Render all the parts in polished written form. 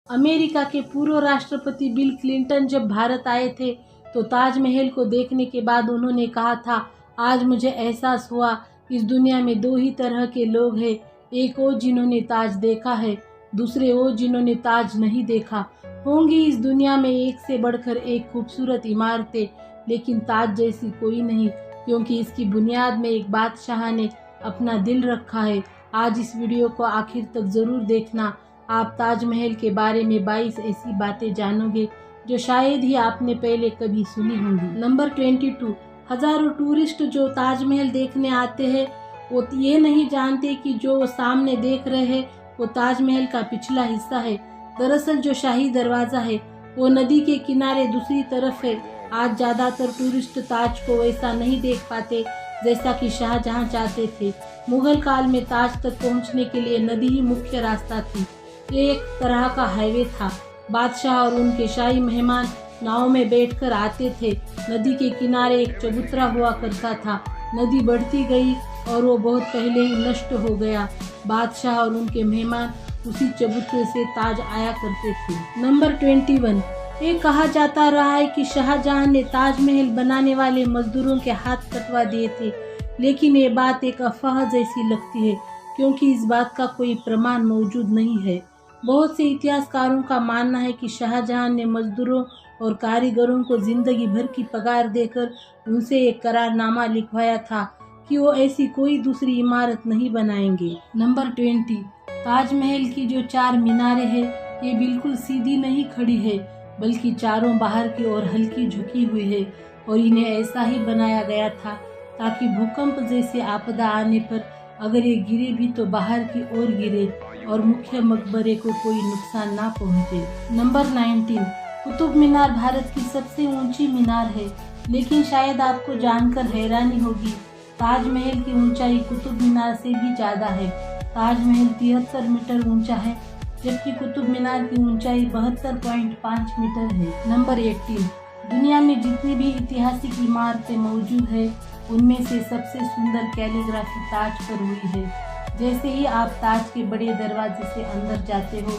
America के पूर्व राष्ट्रपति बिल क्लिंटन जब भारत आए थे तो ताजमहल को देखने के बाद उन्होंने कहा था, आज मुझे एहसास हुआ इस दुनिया में दो ही तरह के लोग हैं, एक वो जिन्होंने ताज देखा है, दूसरे वो जिन्होंने ताज नहीं देखा। होंगी इस दुनिया में एक से बढ़कर एक खूबसूरत इमारतें, लेकिन ताज जैसी कोई नहीं, क्योंकि इसकी बुनियाद में एक बादशाह ने अपना दिल रखा है। आज इस वीडियो को आखिर तक ज़रूर देखना। आप ताजमहल के बारे में 22 ऐसी बातें जानोगे जो शायद ही आपने पहले कभी सुनी होंगी। नंबर 22, हजारों टूरिस्ट जो ताजमहल देखने आते हैं वो ये नहीं जानते कि जो वो सामने देख रहे हैं वो ताजमहल का पिछला हिस्सा है। दरअसल जो शाही दरवाज़ा है वो नदी के किनारे दूसरी तरफ है। आज ज़्यादातर टूरिस्ट ताज को वैसा नहीं देख पाते जैसा कि शाहजहां चाहते थे। मुगल काल में ताज तक पहुंचने के लिए नदी ही मुख्य रास्ता थी। ये एक तरह का हाईवे था। बादशाह और उनके शाही मेहमान नाव में बैठकर आते थे। नदी के किनारे एक चबूतरा हुआ करता था। नदी बढ़ती गई और वो बहुत पहले ही नष्ट हो गया। बादशाह और उनके मेहमान उसी चबूतरे से ताज आया करते थे। नंबर 21, ये कहा जाता रहा है कि शाहजहां ने ताजमहल बनाने वाले मजदूरों के हाथ कटवा दिए थे, लेकिन ये बात एक अफवाह जैसी लगती है क्योंकि इस बात का कोई प्रमाण मौजूद नहीं है। बहुत से इतिहासकारों का मानना है कि शाहजहां ने मजदूरों और कारीगरों को जिंदगी भर की पगार देकर उनसे एक करारनामा लिखवाया था कि वो ऐसी कोई दूसरी इमारत नहीं बनाएंगे। नंबर 20, ताजमहल की जो 4 मीनारें हैं ये बिल्कुल सीधी नहीं खड़ी है, बल्कि चारों बाहर की ओर हल्की झुकी हुई है और इन्हें ऐसा ही बनाया गया था ताकि भूकंप जैसे आपदा आने पर अगर ये गिरे भी तो बाहर की ओर गिरे और मुख्य मकबरे को कोई नुकसान ना पहुंचे। नंबर 19, कुतुब मीनार भारत की सबसे ऊंची मीनार है, लेकिन शायद आपको जानकर हैरानी होगी ताजमहल की ऊंचाई कुतुब मीनार से भी ज़्यादा है। ताजमहल 73 मीटर ऊंचा है, जबकि कुतुब मीनार की ऊंचाई 72.5 मीटर है। नंबर 18, दुनिया में जितनी भी ऐतिहासिक इमारतें मौजूद है उनमें से सबसे सुंदर कैलीग्राफी ताज पर हुई है। जैसे ही आप ताज के बड़े दरवाजे से अंदर जाते हो,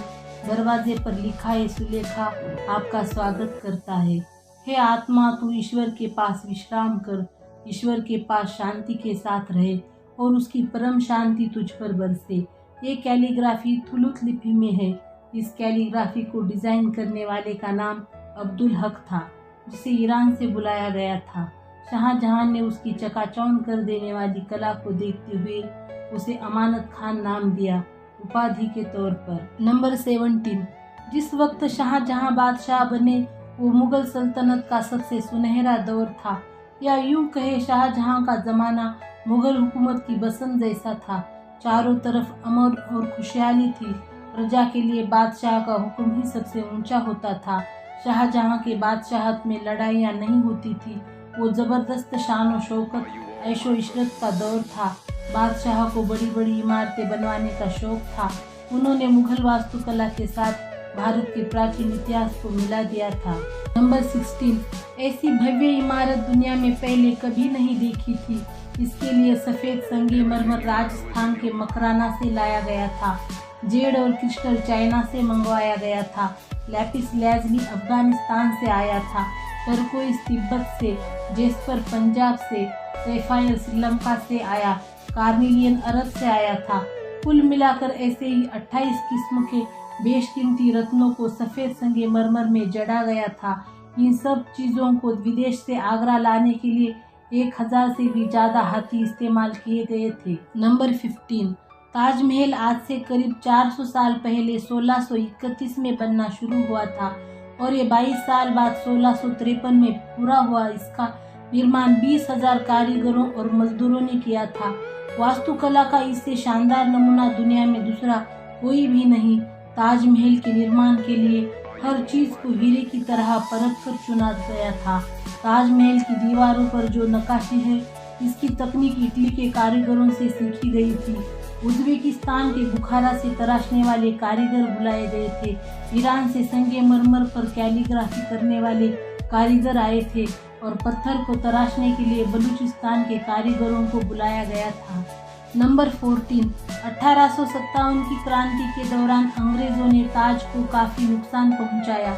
दरवाजे पर लिखा है, सुलेखा आपका स्वागत करता है। हे आत्मा, तू ईश्वर के पास विश्राम कर, ईश्वर के पास शांति के साथ रहे और उसकी परम शांति तुझ पर बरसे। ये कैलीग्राफी थुलुत लिपि में है। इस कैलीग्राफी को डिजाइन करने वाले का नाम अब्दुल हक था, जिसे ईरान से बुलाया गया था। शाहजहां ने उसकी चकाचौंध कर देने वाली कला को देखते हुए उसे अमानत खान नाम दिया, उपाधि के तौर पर। नंबर 17, जिस वक्त शाहजहां बादशाह बने वो मुगल सल्तनत का सबसे सुनहरा दौर था, या यूं कहे शाहजहां का जमाना मुगल हुकूमत की बसंत जैसा था। चारों तरफ अमन और खुशहाली थी। प्रजा के लिए बादशाह का हुक्म ही सबसे ऊंचा होता था। शाहजहां के बादशाहत में लड़ाइयाँ नहीं होती थी। वो जबरदस्त शान और शौकत, ऐशो इशरत का दौर था। बादशाह को बड़ी बड़ी इमारतें बनवाने का शौक था। उन्होंने मुगल वास्तुकला के साथ भारत के प्राचीन इतिहास को मिला दिया था। नंबर 16, ऐसी भव्य इमारत दुनिया में पहले कभी नहीं देखी थी। इसके लिए सफ़ेद संगमरमर राजस्थान के मकराना से लाया गया था। जेड और क्रिस्टल चाइना से मंगवाया गया था। लैपिस लाजुली अफगानिस्तान से आया था। टर्कोइज तिब्बत से, जेस्पर पंजाब से, सैफायर श्रीलंका से आया, कार्निलियन अरब से आया था। कुल मिलाकर ऐसे ही 28 किस्म के बेशकीमती रत्नों को सफ़ेद संगमरमर में जड़ा गया था। इन सब चीज़ों को विदेश से आगरा लाने के लिए 1000 से भी ज़्यादा हाथी इस्तेमाल किए गए थे। नंबर 15, ताजमहल आज से करीब 400 साल पहले 1631 में बनना शुरू हुआ था और ये 22 साल बाद 1653 में पूरा हुआ। इसका निर्माण 20,000 कारीगरों और मजदूरों ने किया था। वास्तुकला का इससे शानदार नमूना दुनिया में दूसरा कोई भी नहीं। ताजमहल के निर्माण के लिए हर चीज को हीरे की तरह परख कर चुना गया था। ताजमहल की दीवारों पर जो नक्काशी है, इसकी तकनीक इटली के कारीगरों से सीखी गई थी। उज़्बेकिस्तान के बुखारा से तराशने वाले कारीगर बुलाए गए थे। ईरान से संगमरमर पर कैलीग्राफी करने वाले कारीगर आए थे और पत्थर को तराशने के लिए बलूचिस्तान के कारीगरों को बुलाया गया था। नंबर 14, 1857 की क्रांति के दौरान अंग्रेजों ने ताज को काफी नुकसान पहुंचाया।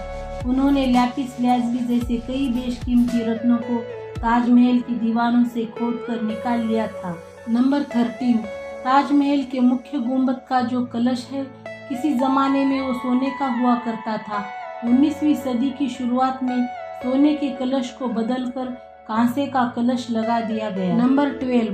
उन्होंने लैपिस लाजुली जैसे कई बेशकीमती रत्नों को ताजमहल की दीवारों से खोदकर निकाल लिया था। नंबर 13, ताजमहल के मुख्य गुंबद का जो कलश है, किसी जमाने में वो सोने का हुआ करता था। 19वीं सदी की शुरुआत में सोने के कलश को बदलकर कांसे का कलश लगा दिया गया। नंबर 12,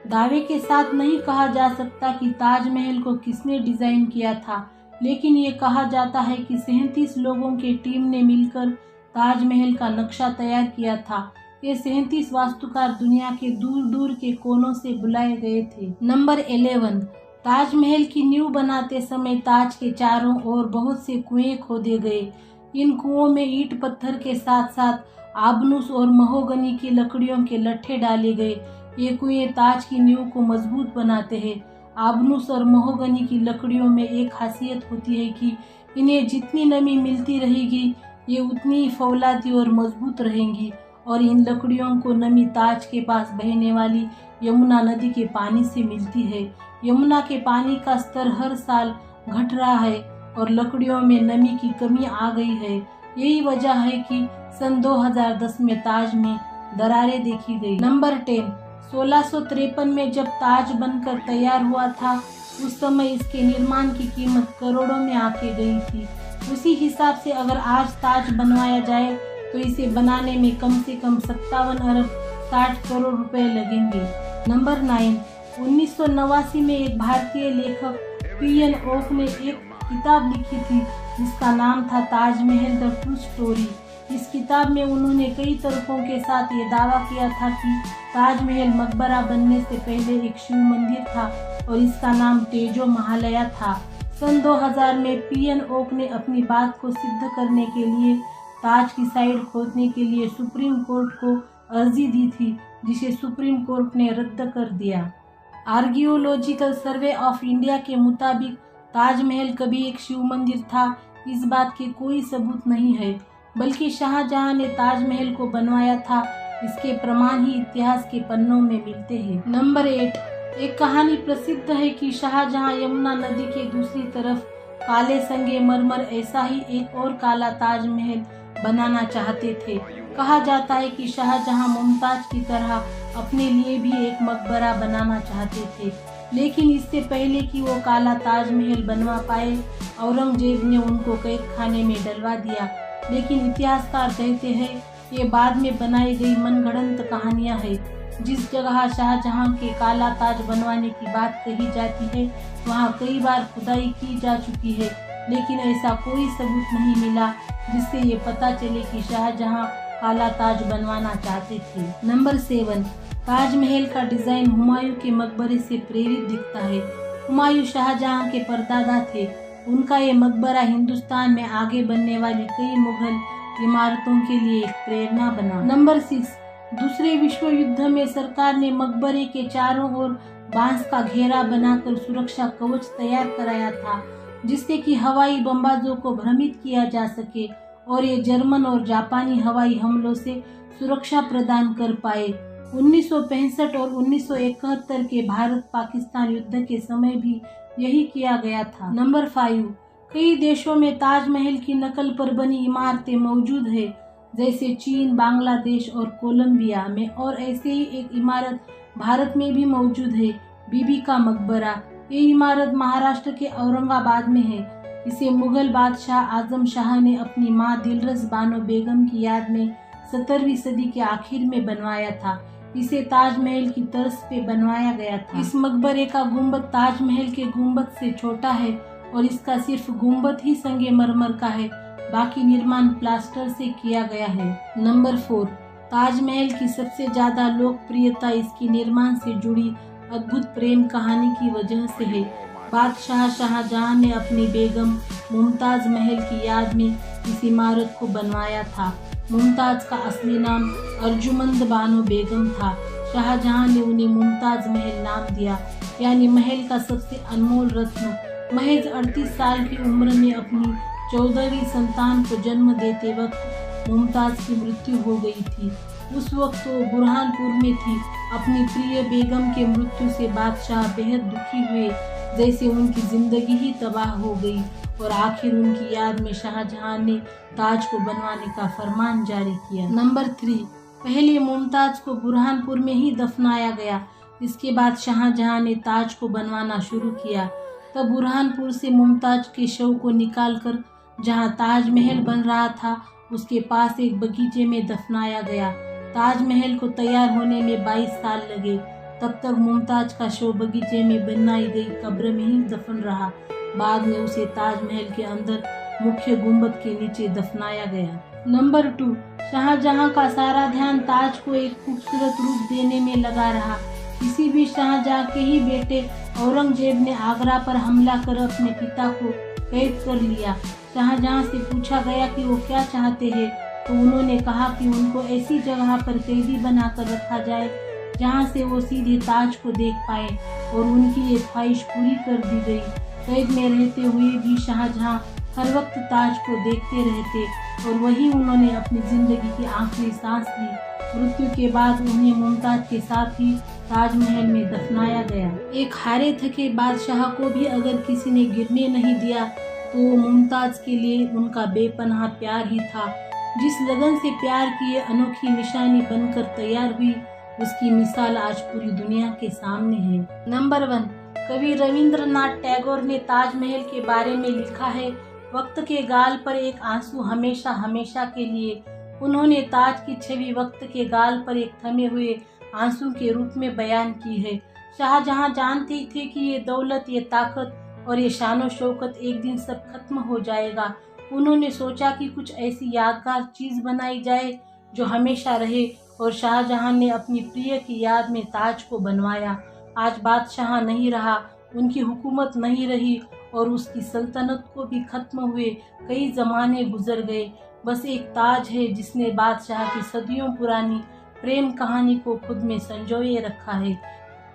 दावे के साथ नहीं कहा जा सकता कि ताजमहल को किसने डिजाइन किया था, लेकिन ये कहा जाता है कि 37 लोगों की टीम ने मिलकर ताजमहल का नक्शा तैयार किया था। ये 37 वास्तुकार दुनिया के दूर दूर के कोनों से बुलाए गए थे। नंबर 11, ताजमहल की नींव बनाते समय ताज के चारों ओर बहुत से कुएं खोदे गए। इन कुओं में ईंट पत्थर के साथ साथ आबनूस और महोगनी की लकड़ियों के लट्ठे डाले गए। ये कुएं ताज की नींव को मजबूत बनाते हैं। आबनूस और महोगनी की लकड़ियों में एक खासियत होती है कि इन्हें जितनी नमी मिलती रहेगी, ये उतनी ही फौलादी और मजबूत रहेंगी, और इन लकड़ियों को नमी ताज के पास बहने वाली यमुना नदी के पानी से मिलती है। यमुना के पानी का स्तर हर साल घट रहा है और लकड़ियों में नमी की कमी आ गई है। यही वजह है कि सन 2010 में ताज में दरारें देखी गई। नंबर 10, 1653 में जब ताज बनकर तैयार हुआ था, उस समय इसके निर्माण की कीमत करोड़ों में आके गई थी। उसी हिसाब से अगर आज ताज बनवाया जाए तो इसे बनाने में कम से कम 57 अरब 60 करोड़ रुपए लगेंगे। नंबर 9, 1989 में एक भारतीय लेखक पीएन ओक ने एक किताब लिखी थी जिसका नाम था ताजमहल द ट्रू स्टोरी। इस किताब में उन्होंने कई तर्कों के साथ ये दावा किया था कि ताजमहल मकबरा बनने से पहले एक शिव मंदिर था और इसका नाम तेजो महालया था। सन 2000 में पीएन ओक ने अपनी बात को सिद्ध करने के लिए ताज की साइड खोदने के लिए सुप्रीम कोर्ट को अर्जी दी थी, जिसे सुप्रीम कोर्ट ने रद्द कर दिया। आर्कियोलॉजिकल सर्वे ऑफ इंडिया के मुताबिक ताजमहल कभी एक शिव मंदिर था, इस बात के कोई सबूत नहीं है, बल्कि शाहजहां ने ताजमहल को बनवाया था। इसके प्रमाण ही इतिहास के पन्नों में मिलते हैं। नंबर 8, एक कहानी प्रसिद्ध है कि शाहजहां यमुना नदी के दूसरी तरफ काले संगमरमर ऐसा ही एक और काला ताजमहल बनाना चाहते थे। कहा जाता है कि शाहजहां मुमताज की तरह अपने लिए भी एक मकबरा बनाना चाहते थे, लेकिन इससे पहले कि वो काला ताजमहल बनवा पाए, औरंगजेब ने उनको कैद खाने में डलवा दिया। लेकिन इतिहासकार कहते हैं ये बाद में बनाई गई मनगढ़ंत कहानियां हैं। जिस जगह शाहजहां के काला ताज बनवाने की बात कही जाती है, वहां कई बार खुदाई की जा चुकी है, लेकिन ऐसा कोई सबूत नहीं मिला जिससे ये पता चले कि शाहजहां काला ताज बनवाना चाहते थे। नंबर 7, ताजमहल का डिजाइन हुमायूं के मकबरे से प्रेरित दिखता है। हुमायूं शाहजहां के परदादा थे। उनका ये मकबरा हिंदुस्तान में आगे बनने वाली कई मुगल इमारतों के लिए एक प्रेरणा बना। नंबर 6, दूसरे विश्व युद्ध में सरकार ने मकबरे के चारों ओर बांस का घेरा बनाकर सुरक्षा कवच तैयार कराया था, जिससे कि हवाई बमबाजों को भ्रमित किया जा सके और ये जर्मन और जापानी हवाई हमलों से सुरक्षा प्रदान कर पाए। 1965 और 1971 के भारत पाकिस्तान युद्ध के समय भी यही किया गया था। नंबर 5, कई देशों में ताजमहल की नकल पर बनी इमारतें मौजूद है, जैसे चीन, बांग्लादेश और कोलंबिया में, और ऐसे ही एक इमारत भारत में भी मौजूद है, बीबी का मकबरा। ये इमारत महाराष्ट्र के औरंगाबाद में है। इसे मुगल बादशाह आजम शाह ने अपनी मां दिलरस बानो बेगम की याद में 17वीं सदी के आखिर में बनवाया था। इसे ताजमहल की तर्ज पे बनवाया गया था। इस मकबरे का गुंबद ताजमहल के गुंबद से छोटा है और इसका सिर्फ गुंबद ही संगमरमर का है, बाकी निर्माण प्लास्टर से किया गया है। नंबर 4, ताजमहल की सबसे ज्यादा लोकप्रियता इसकी निर्माण से जुड़ी अद्भुत प्रेम कहानी की वजह से है। बादशाह शाहजहां ने अपनी बेगम मुमताज महल की याद में इस इमारत को बनवाया था। मुमताज का असली नाम अर्जुमंद बानो बेगम था। शाहजहां ने उन्हें मुमताज महल नाम दिया, यानी महल का सबसे अनमोल रत्न। महज 38 साल की उम्र में अपनी 14वीं संतान को जन्म देते वक्त मुमताज की मृत्यु हो गई थी। उस वक्त वो बुरहानपुर में थी। अपनी प्रिय बेगम के मृत्यु से बादशाह बेहद दुखी हुए, जैसे उनकी जिंदगी ही तबाह हो गई और आखिर उनकी याद में शाहजहां ने ताज को बनवाने का फरमान जारी किया। नंबर 3, पहले मुमताज को बुरहानपुर में ही दफनाया गया। इसके बाद शाहजहां ने ताज को बनवाना शुरू किया। तब बुरहानपुर से मुमताज के शव को निकालकर जहां ताजमहल बन रहा था उसके पास एक बगीचे में दफनाया गया। ताजमहल को तैयार होने में 22 साल लगे। तब तक मुमताज का शव बगीचे में बनाई गई कब्र में ही दफन रहा। बाद में उसे ताजमहल के अंदर मुख्य गुंबद के नीचे दफनाया गया। नंबर 2, शाहजहां का सारा ध्यान ताज को एक खूबसूरत रूप देने में लगा रहा। किसी भी शाहजहां के ही बेटे औरंगजेब ने आगरा पर हमला कर अपने पिता को कैद कर लिया। शाहजहां से पूछा गया कि वो क्या चाहते हैं, तो उन्होंने कहा कि उनको ऐसी जगह पर कैदी बनाकर रखा जाए जहां से वो सीधे ताज को देख पाए, और उनकी ये ख्वाहिश पूरी कर दी गई। कैद में रहते हुए भी शाहजहां हर वक्त ताज को देखते रहते और वही उन्होंने अपनी जिंदगी की आखिरी सांस ली। मृत्यु के बाद उन्हें मुमताज के साथ ही ताजमहल में दफनाया गया। एक हारे थके बादशाह को भी अगर किसी ने गिरने नहीं दिया तो मुमताज के लिए उनका बेपनाह प्यार ही था। जिस लगन से प्यार की ये अनोखी निशानी बनकर तैयार हुई, उसकी मिसाल आज पूरी दुनिया के सामने है। नंबर 1, कवि रविंद्रनाथ टैगोर ने ताजमहल के बारे में लिखा है, वक्त के गाल पर एक आंसू हमेशा हमेशा के लिए। उन्होंने ताज की छवि वक्त के गाल पर एक थमे हुए आंसू के रूप में बयान की है। शाहजहां जानते थे कि ये दौलत, ये ताकत और ये शानो शौकत एक दिन सब खत्म हो जाएगा। उन्होंने सोचा कि कुछ ऐसी यादगार चीज बनाई जाए जो हमेशा रहे, और शाहजहां ने अपनी प्रिय की याद में ताज को बनवाया। आज बादशाह नहीं रहा, उनकी हुकूमत नहीं रही और उसकी सल्तनत को भी खत्म हुए कई जमाने गुजर गए। बस एक ताज है जिसने बादशाह की सदियों पुरानी प्रेम कहानी को खुद में संजोए रखा है।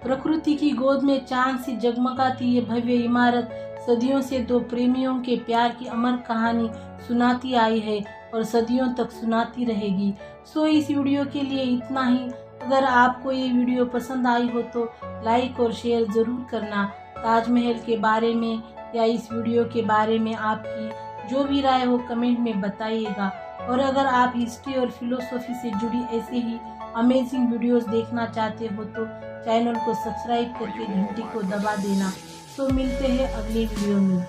प्रकृति की गोद में चांद सी जगमगाती ये भव्य इमारत सदियों से दो प्रेमियों के प्यार की अमर कहानी सुनाती आई है और सदियों तक सुनाती रहेगी। सो इस वीडियो के लिए इतना ही। अगर आपको ये वीडियो पसंद आई हो तो लाइक और शेयर ज़रूर करना। ताजमहल के बारे में या इस वीडियो के बारे में आपकी जो भी राय हो कमेंट में बताइएगा। और अगर आप हिस्ट्री और फिलोसॉफी से जुड़ी ऐसे ही अमेजिंग वीडियोस देखना चाहते हो तो चैनल को सब्सक्राइब करके घंटी को दबा देना। तो मिलते हैं अगले वीडियो में।